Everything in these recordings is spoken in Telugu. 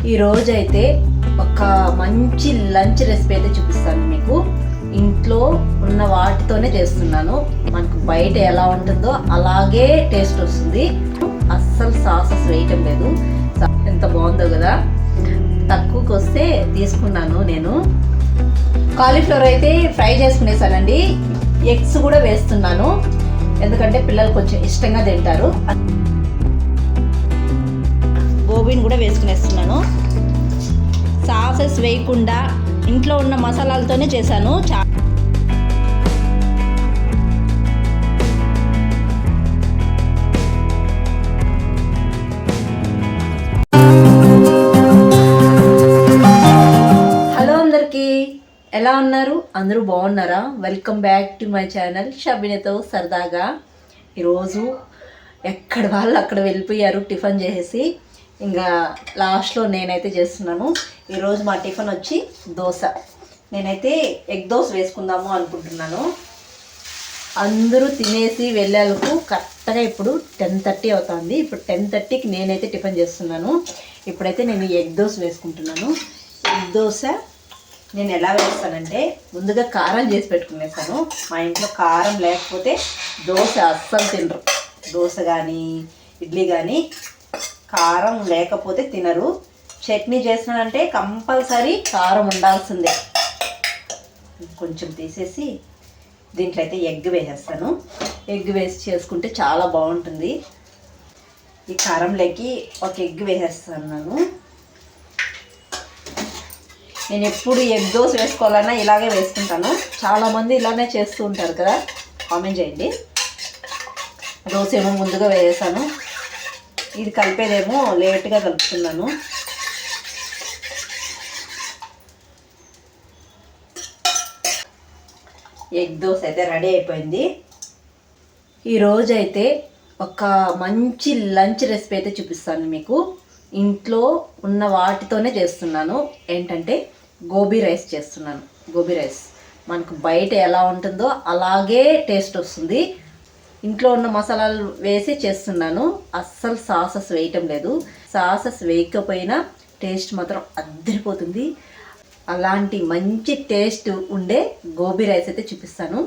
ఈరోజు అయితే ఒక మంచి లంచ్ రెసిపీ అయితే చూపిస్తాను మీకు. ఇంట్లో ఉన్న వాటితోనే చేస్తున్నాను. మనకు బయట ఎలా ఉంటుందో అలాగే టేస్ట్ వస్తుంది. అస్సలు సాసెస్ వేయటం లేదు. ఎంత బాగుందో కదా. తక్కువకి వస్తే తీసుకున్నాను. నేను కాలీఫ్లవర్ అయితే ఫ్రై చేసుకునేసానండి. ఎగ్స్ కూడా వేస్తున్నాను, ఎందుకంటే పిల్లలు కొంచెం ఇష్టంగా తింటారు. గోబీని కూడా వేసుకునేస్తున్నాను. సాసెస్ వేయకుండా ఇంట్లో ఉన్న మసాలాలతోనే చేశాను. హలో అందరికీ, ఎలా ఉన్నారు? అందరూ బాగున్నారా? Welcome back to my channel షబీనాతో సరదాగా. ఈరోజు ఎక్కడ వాళ్ళు అక్కడ వెళ్ళిపోయారు టిఫిన్ చేసేసి. ఇంకా లాస్ట్లో నేనైతే చేస్తున్నాను. ఈరోజు మా టిఫిన్ వచ్చి దోశ. నేనైతే ఎగ్ దోశ వేసుకుందాము అనుకుంటున్నాను. అందరూ తినేసి వెళ్ళేందుకు కరెక్ట్గా ఇప్పుడు 10:30 అవుతుంది. ఇప్పుడు 10:30కి నేనైతే టిఫిన్ చేస్తున్నాను. ఇప్పుడైతే నేను ఎగ్ దోశ వేసుకుంటున్నాను. ఎగ్ దోశ నేను ఎలా వేస్తానంటే, ముందుగా కారం చేసి పెట్టుకునేసాను. మా ఇంట్లో కారం లేకపోతే దోశ అస్సలు తినరు. దోశ కానీ ఇడ్లీ కానీ కారం లేకపోతే తినరు. చట్నీ చేసినానంటే కంపల్సరీ కారం ఉండాల్సిందే. కొంచెం తీసేసి దీంట్లో అయితే ఎగ్ వేసేస్తాను. ఎగ్ వేసి చేసుకుంటే చాలా బాగుంటుంది. ఈ కారంలోకి ఒక ఎగ్ వేసేస్తున్నాను. నేను ఎప్పుడు ఎగ్ దోశ వేసుకోవాలన్నా ఇలాగే వేసుకుంటాను. చాలామంది ఇలానే చేస్తూ ఉంటారు కదా, కామెంట్ చేయండి. దోశ ఏమో ముందుగా వేసాను, ఇది కలిపేదేమో లేట్గా కలుపుతున్నాను. ఎగ్ దోశ అయితే రెడీ అయిపోయింది. ఈరోజు అయితే ఒక మంచి లంచ్ రెసిపీ అయితే చూపిస్తాను మీకు. ఇంట్లో ఉన్న వాటితోనే చేస్తున్నాను. ఏంటంటే గోబీ రైస్ చేస్తున్నాను. గోబీ రైస్ మనకు బయట ఎలా ఉంటుందో అలాగే టేస్ట్ వస్తుంది. ఇంట్లో ఉన్న మసాలాలు వేసి చేస్తున్నాను. అస్సలు సాసెస్ వేయటం లేదు. సాసెస్ వేయకపోయినా టేస్ట్ మాత్రం అద్దరిపోతుంది. అలాంటి మంచి టేస్ట్ ఉండే గోబీ రైస్ అయితే చూపిస్తాను.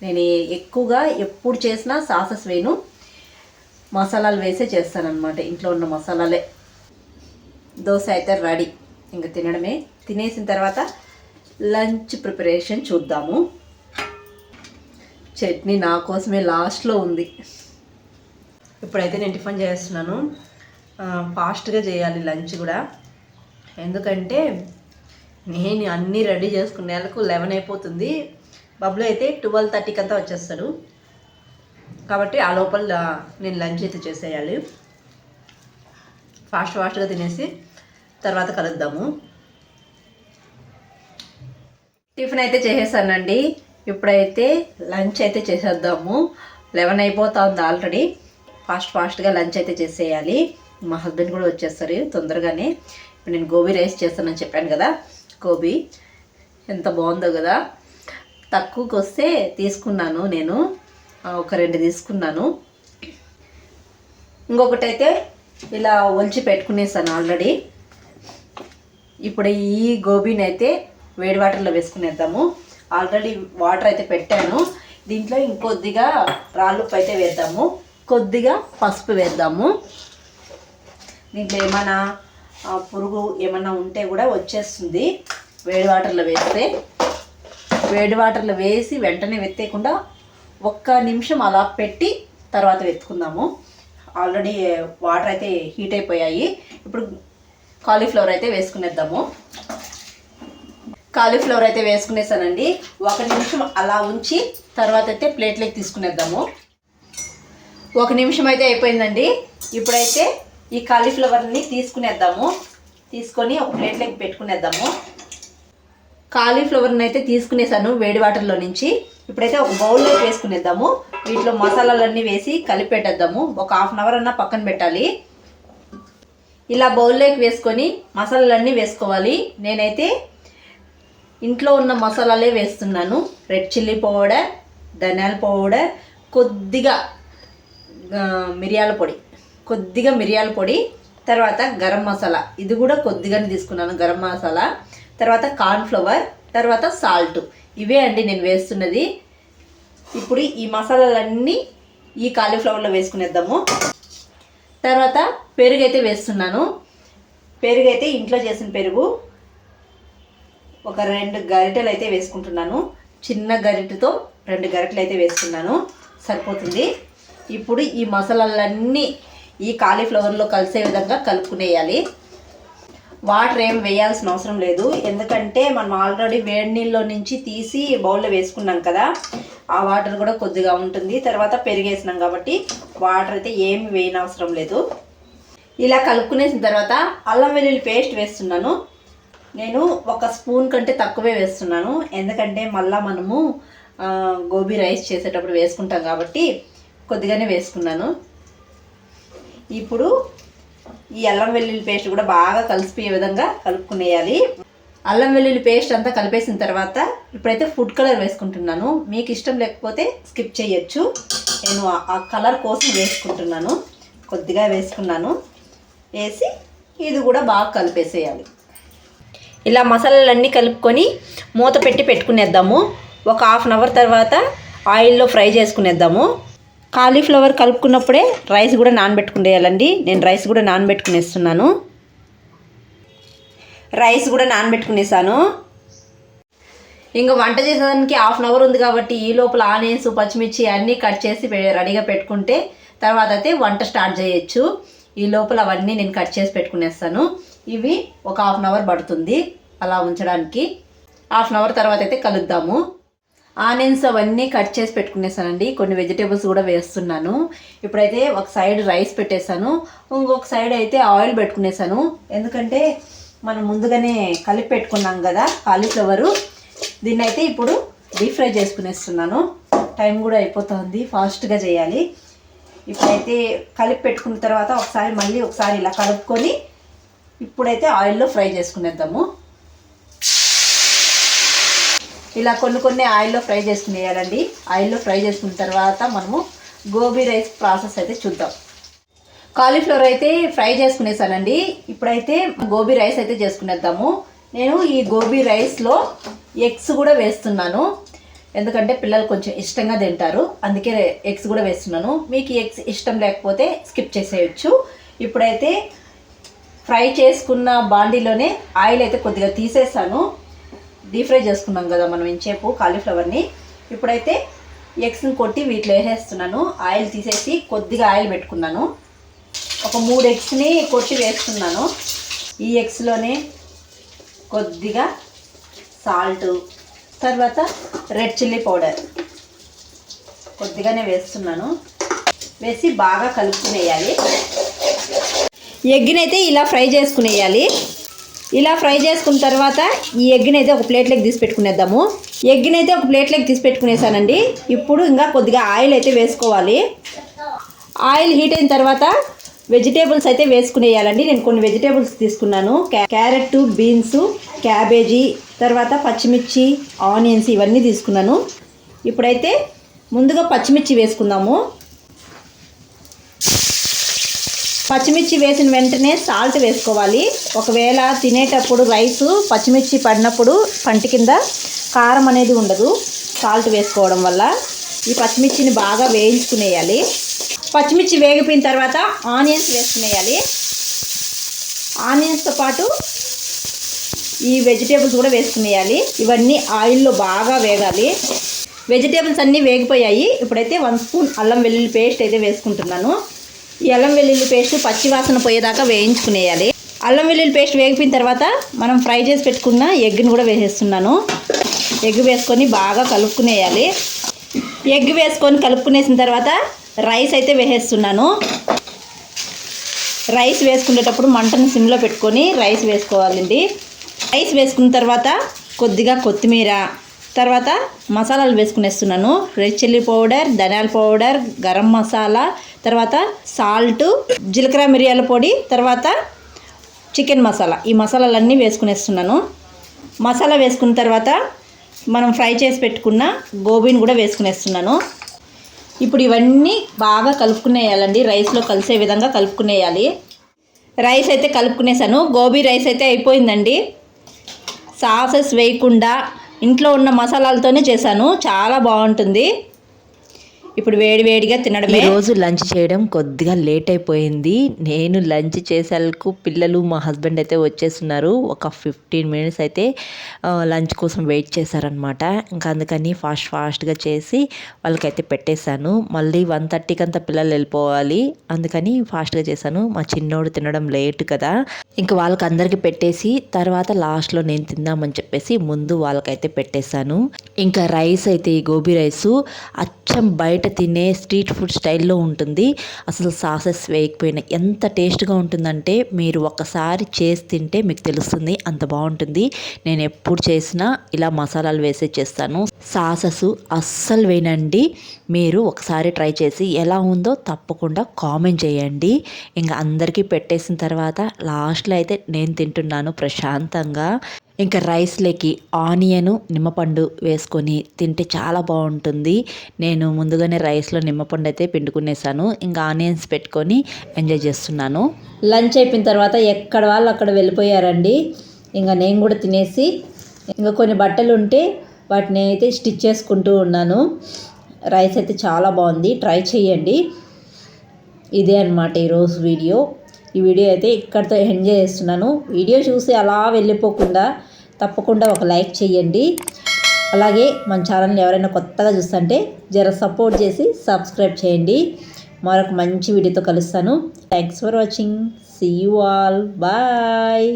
నేను ఎక్కువగా ఎప్పుడు చేసినా సాసెస్ వేయను, మసాలాలు వేసే చేస్తాను అనమాట. ఇంట్లో ఉన్న మసాలాలే. దోశ అయితే రెడీ, ఇంకా తినడమే. తినేసిన తర్వాత లంచ్ ప్రిపరేషన్ చూద్దాము. చట్నీ నా కోసమే లాస్ట్లో ఉంది. ఇప్పుడైతే నేను టిఫిన్ చేస్తున్నాను. ఫాస్ట్గా చేయాలి లంచ్ కూడా, ఎందుకంటే నేను అన్నీ రెడీ చేసుకునేందుకు 11 అయిపోతుంది. బబ్లు అయితే 12:30కి అంతా వచ్చేస్తాడు. కాబట్టి ఆ లోపల నేను లంచ్ అయితే చేసేయాలి. ఫాస్ట్గా తినేసి తర్వాత కలుద్దాము. టిఫిన్ అయితే చేసేసానండి. ఇప్పుడైతే లంచ్ అయితే చేసేద్దాము. 11 అయిపోతుంది ఆల్రెడీ. ఫాస్ట్గా లంచ్ అయితే చేసేయాలి. మా హస్బెండ్ కూడా వచ్చేస్తారు తొందరగానే. ఇప్పుడు నేను గోబీ రైస్ చేస్తానని చెప్పాను కదా. గోబీ ఎంత బాగుందో కదా. తక్కువకి వస్తే తీసుకున్నాను. నేను ఒక 2 తీసుకున్నాను. ఇంకొకటి అయితే ఇలా ఒలిచి పెట్టుకునేసాను ఆల్రెడీ. ఇప్పుడు ఈ గోబీని అయితే వేడి వాటర్లో వేసుకునేద్దాము. ఆల్రెడీ వాటర్ అయితే పెట్టాను. దీంట్లో ఇంకొద్దిగా రాళ్ళుప్పు అయితే వేద్దాము, కొద్దిగా పసుపు వేద్దాము. దీంట్లో ఏమైనా పురుగు ఏమన్నా ఉంటే కూడా వచ్చేస్తుంది వేడి వాటర్లో వేస్తే. వేడి వాటర్లో వేసి వెంటనే వెత్తేయకుండా 1 నిమిషం అలా పెట్టి తర్వాత వెతుకుందాము. ఆల్రెడీ వాటర్ అయితే హీట్ అయిపోయాయి. ఇప్పుడు కాలీఫ్లవర్ అయితే వేసుకునేద్దాము. కాలీఫ్లవర్ అయితే వేసుకునేసానండి. 1 నిమిషం అలా ఉంచి తర్వాత అయితే ప్లేట్లోకి తీసుకునేద్దాము. 1 నిమిషం అయితే అయిపోయిందండి. ఇప్పుడైతే ఈ కాలీఫ్లవర్ని తీసుకునేద్దాము. తీసుకొని ఒక ప్లేట్లోకి పెట్టుకునేద్దాము. కాలీఫ్లవర్ని అయితే తీసుకునేసాను వేడి వాటర్లో నుంచి. ఇప్పుడైతే ఒక బౌల్లోకి వేసుకునేద్దాము. వీటిలో మసాలాలన్నీ వేసి కలిపి పెట్టేద్దాము. ఒక 1/2 అవర్ అన్నా పక్కన పెట్టాలి. ఇలా బౌల్లోకి వేసుకొని మసాలాలన్నీ వేసుకోవాలి. నేనైతే ఇంట్లో ఉన్న మసాలాలే వేస్తున్నాను. రెడ్ చిల్లీ పౌడర్, ధనియాల పౌడర్, కొద్దిగా మిరియాల పొడి, తర్వాత గరం మసాలా, ఇది కూడా కొద్దిగానే తీసుకున్నాను గరం మసాలా, తర్వాత కార్న్ఫ్లవర్, తర్వాత సాల్ట్. ఇవే అండి నేను వేస్తున్నది. ఇప్పుడు ఈ మసాలాలన్నీ ఈ కాలీఫ్లవర్లో వేసుకునేద్దాము. తర్వాత పెరుగు అయితే వేస్తున్నాను. పెరుగు అయితే ఇంట్లో చేసిన పెరుగు ఒక 2 గరిటెలు అయితే వేసుకుంటున్నాను. చిన్న గరిటెతో 2 గరిటెలు అయితే వేసుకున్నాను, సరిపోతుంది. ఇప్పుడు ఈ మసాలాలన్నీ ఈ కాలీఫ్లవర్లో కలిసే విధంగా కలుపుకునేయాలి. వాటర్ ఏం వేయాల్సిన అవసరం లేదు, ఎందుకంటే మనం ఆల్రెడీ వేడి నీళ్ళలో నుంచి తీసి బౌల్లో వేసుకున్నాం కదా, ఆ వాటర్ కూడా కొద్దిగా ఉంటుంది. తర్వాత పెరిగేసినాం కాబట్టి వాటర్ అయితే ఏమి వేయనవసరం లేదు. ఇలా కలుపుకునేసిన తర్వాత అల్లం వెల్లుల్లి పేస్ట్ వేస్తున్నాను. నేను 1 స్పూన్ కంటే తక్కువే వేస్తున్నాను, ఎందుకంటే మళ్ళీ మనము గోబీ రైస్ చేసేటప్పుడు వేసుకుంటాం కాబట్టి కొద్దిగానే వేసుకున్నాను. ఇప్పుడు ఈ అల్లం వెల్లుల్లి పేస్ట్ కూడా బాగా కలిసిపోయే విధంగా కలుపుకునేయాలి. అల్లం వెల్లుల్లి పేస్ట్ అంతా కలిపేసిన తర్వాత ఇప్పుడైతే ఫుడ్ కలర్ వేసుకుంటున్నాను. మీకు ఇష్టం లేకపోతే స్కిప్ చేయొచ్చు. నేను ఆ కలర్ కోసం వేసుకుంటున్నాను. కొద్దిగా వేసుకున్నాను. వేసి ఇది కూడా బాగా కలిపేసేయాలి. ఇలా మసాలాలన్నీ కలుపుకొని మూత పెట్టి పెట్టుకునేద్దాము. ఒక 1/2 అవర్ తర్వాత ఆయిల్లో ఫ్రై చేసుకునేద్దాము. కాలీఫ్లవర్ కలుపుకున్నప్పుడే రైస్ కూడా నానబెట్టుకునేయాలండి. నేను రైస్ కూడా నానబెట్టుకునేస్తున్నాను. రైస్ కూడా నానబెట్టుకునేసాను. ఇంకా వంట చేసేదానికి 1/2 అవర్ ఉంది కాబట్టి ఈ లోపల ఆనియన్స్, పచ్చిమిర్చి అన్నీ కట్ చేసి రెడీగా పెట్టుకుంటే తర్వాత అయితే వంట స్టార్ట్ చేయొచ్చు. ఈ లోపల అవన్నీ నేను కట్ చేసి పెట్టుకునేస్తాను. ఇవి ఒక 1/2 అవర్ పడుతుంది అలా ఉంచడానికి. 1/2 అవర్ తర్వాత అయితే కలుద్దాము. ఆనియన్స్ అవన్నీ కట్ చేసి పెట్టుకునేసానండి. కొన్ని వెజిటేబుల్స్ కూడా వేస్తున్నాను. ఇప్పుడైతే ఒక సైడ్ రైస్ పెట్టేశాను, ఇంకొక సైడ్ అయితే ఆయిల్ పెట్టుకునేసాను. ఎందుకంటే మనం ముందుగానే కలిపి పెట్టుకున్నాం కదా కాలీఫ్లవరు, దీన్ని అయితే ఇప్పుడు డీప్ ఫ్రై చేసుకునేస్తున్నాను. టైం కూడా అయిపోతుంది, ఫాస్ట్గా చేయాలి. ఇప్పుడైతే కలిపి పెట్టుకున్న తర్వాత మళ్ళీ ఒకసారి ఇలా కలుపుకొని ఇప్పుడైతే ఆయిల్లో ఫ్రై చేసుకునేద్దాము. ఇలా కొన్ని ఆయిల్లో ఫ్రై చేసుకునేయాలండి. ఆయిల్లో ఫ్రై చేసుకున్న తర్వాత మనము గోబీ రైస్ ప్రాసెస్ అయితే చూద్దాం. కాలీఫ్లవర్ అయితే ఫ్రై చేసుకునేసానండి. ఇప్పుడైతే గోబీ రైస్ అయితే చేసుకునేద్దాము. నేను ఈ గోబీ రైస్లో ఎగ్స్ కూడా వేస్తున్నాను, ఎందుకంటే పిల్లలు కొంచెం ఇష్టంగా తింటారు, అందుకే ఎగ్స్ కూడా వేస్తున్నాను. మీకు ఎగ్స్ ఇష్టం లేకపోతే స్కిప్ చేసేయచ్చు. ఇప్పుడైతే ఫ్రై చేసుకున్న బాండీలోనే ఆయిల్ అయితే కొద్దిగా తీసేసాను. డీప్ ఫ్రై చేసుకున్నాం కదా మనం ఇంచేపు కాలీఫ్లవర్ని. ఇప్పుడైతే ఎగ్స్ని కొట్టి వీటిలో వేసేస్తున్నాను. ఆయిల్ తీసేసి కొద్దిగా ఆయిల్ పెట్టుకున్నాను. ఒక 3 ఎగ్స్ని కొట్టి వేస్తున్నాను. ఈ ఎగ్స్లోనే కొద్దిగా సాల్ట్, తర్వాత రెడ్ చిల్లీ పౌడర్ కొద్దిగానే వేస్తున్నాను. వేసి బాగా కలుపుకునేయాలి. ఎగ్ని అయితే ఇలా ఫ్రై చేసుకునేయాలి. ఇలా ఫ్రై చేసుకున్న తర్వాత ఈ ఎగ్ని అయితే ఒక ప్లేట్లోకి తీసి పెట్టుకునేద్దాము. ఎగ్ని అయితే ఒక ప్లేట్లోకి తీసి పెట్టుకునేసానండి. ఇప్పుడు ఇంకా కొద్దిగా ఆయిల్ అయితే వేసుకోవాలి. ఆయిల్ హీట్ అయిన తర్వాత వెజిటేబుల్స్ అయితే వేసుకునేయాలండి. నేను కొన్ని వెజిటేబుల్స్ తీసుకున్నాను. క్యారెట్, బీన్స్, క్యాబేజీ, తర్వాత పచ్చిమిర్చి, ఆనియన్స్ ఇవన్నీ తీసుకున్నాను. ఇప్పుడైతే ముందుగా పచ్చిమిర్చి వేసుకుందాము. పచ్చిమిర్చి వేసిన వెంటనే సాల్ట్ వేసుకోవాలి. ఒకవేళ తినేటప్పుడు రైసు పచ్చిమిర్చి పడినప్పుడు పంటి కింద కారం అనేది ఉండదు సాల్ట్ వేసుకోవడం వల్ల. ఈ పచ్చిమిర్చిని బాగా వేయించుకునేయాలి. పచ్చిమిర్చి వేగిపోయిన తర్వాత ఆనియన్స్ వేసుకునేయాలి. ఆనియన్స్తో పాటు ఈ వెజిటేబుల్స్ కూడా వేసుకునేయాలి. ఇవన్నీ ఆయిల్లో బాగా వేగాలి. వెజిటేబుల్స్ అన్నీ వేగిపోయాయి. ఇప్పుడైతే 1 స్పూన్ అల్లం వెల్లుల్లి పేస్ట్ అయితే వేసుకుంటున్నాను. ఈ అల్లం వెల్లుల్లి పేస్ట్ పచ్చివాసన పోయేదాకా వేయించుకునేయాలి. అల్లం వెల్లుల్లి పేస్ట్ వేగిపోయిన తర్వాత మనం ఫ్రై చేసి పెట్టుకున్న ఎగ్ని కూడా వేసేస్తున్నాను. ఎగ్ వేసుకొని బాగా కలుపుకునేయాలి. ఎగ్ వేసుకొని కలుపుకునేసిన తర్వాత రైస్ అయితే వేసేస్తున్నాను. రైస్ వేసుకునేటప్పుడు మంటను సిమ్లో పెట్టుకొని రైస్ వేసుకోవాలండి. రైస్ వేసుకున్న తర్వాత కొద్దిగా కొత్తిమీర, తర్వాత మసాలాలు వేసుకునేస్తున్నాను. రెడ్ చిల్లీ పౌడర్, ధనియాల పౌడర్, గరం మసాలా, తర్వాత సాల్ట్, జీలకర్ర మిరియాల పొడి, తర్వాత చికెన్ మసాలా. ఈ మసాలాలన్నీ వేసుకునేస్తున్నాను. మసాలా వేసుకున్న తర్వాత మనం ఫ్రై చేసి పెట్టుకున్న గోబీని కూడా వేసుకునేస్తున్నాను. ఇప్పుడు ఇవన్నీ బాగా కలుపుకునేయాలండి. రైస్లో కలిసే విధంగా కలుపుకునేయాలి. రైస్ అయితే కలుపుకునేసాను. గోబీ రైస్ అయితే అయిపోయిందండి. సాసెస్ వేయకుండా ఇంట్లో ఉన్న మసాలాలతోనే చేశాను. చాలా బాగుంటుంది. ఇప్పుడు వేడివేడిగా తినడమే. ఈరోజు లంచ్ చేయడం కొద్దిగా లేట్ అయిపోయింది. నేను లంచ్ చేసేందుకు పిల్లలు మా హస్బెండ్ అయితే వచ్చేస్తున్నారు. ఒక 15 మినిట్స్ అయితే లంచ్ కోసం వెయిట్ చేశారనమాట. ఇంకా అందుకని ఫాస్ట్గా చేసి వాళ్ళకైతే పెట్టేశాను. మళ్ళీ 1:30కి అంతా పిల్లలు వెళ్ళిపోవాలి. అందుకని ఫాస్ట్గా చేశాను. మా చిన్నోడు తినడం లేట్ కదా, ఇంకా వాళ్ళకి అందరికీ పెట్టేసి తర్వాత లాస్ట్లో నేను తిందామని చెప్పేసి ముందు వాళ్ళకైతే పెట్టేశాను. ఇంకా రైస్ అయితే ఈ గోబీ రైసు అచ్చం బయట తినే స్ట్రీట్ ఫుడ్ స్టైల్లో ఉంటుంది. అసలు సాసెస్ వేయకపోయినా ఎంత టేస్ట్గా ఉంటుందంటే మీరు ఒకసారి చేసి తింటే మీకు తెలుస్తుంది, అంత బాగుంటుంది. నేను ఎప్పుడు చేసినా ఇలా మసాలాలు వేసే చేస్తాను. సాసెస్ అస్సలు వేయనండి. మీరు ఒకసారి ట్రై చేసి ఎలా ఉందో తప్పకుండా కామెంట్ చేయండి. ఇంకా అందరికీ పెట్టేసిన తర్వాత లాస్ట్లో అయితే నేను తింటున్నాను ప్రశాంతంగా. ఇంకా రైస్లోకి ఆనియను నిమ్మపండు వేసుకొని తింటే చాలా బాగుంటుంది. నేను ముందుగానే రైస్లో నిమ్మపండు అయితే పిండుకునేసాను. ఇంకా ఆనియన్స్ పెట్టుకొని ఎంజాయ్ చేస్తున్నాను. లంచ్ అయిపోయిన తర్వాత ఎక్కడ వాళ్ళు అక్కడ వెళ్ళిపోయారండి. ఇంకా నేను కూడా తినేసి ఇంకా కొన్ని బట్టలు ఉంటే వాటిని అయితే స్టిచ్ చేసుకుంటూ ఉన్నాను. రైస్ అయితే చాలా బాగుంది, ట్రై చేయండి. ఇదే అన్నమాట ఈరోజు వీడియో. ఈ వీడియో అయితే ఇక్కడితో ఎంజాయ్ చేస్తున్నాను. వీడియో చూసి అలా వెళ్ళిపోకుండా తప్పకుండా ఒక లైక్ చేయండి. అలాగే మన ఛానల్ని ఎవరైనా కొత్తగా చూస్తుంటే జర సపోర్ట్ చేసి సబ్స్క్రైబ్ చేయండి. మరొక మంచి వీడియోతో కలుస్తాను. Thanks for watching. See you all. Bye.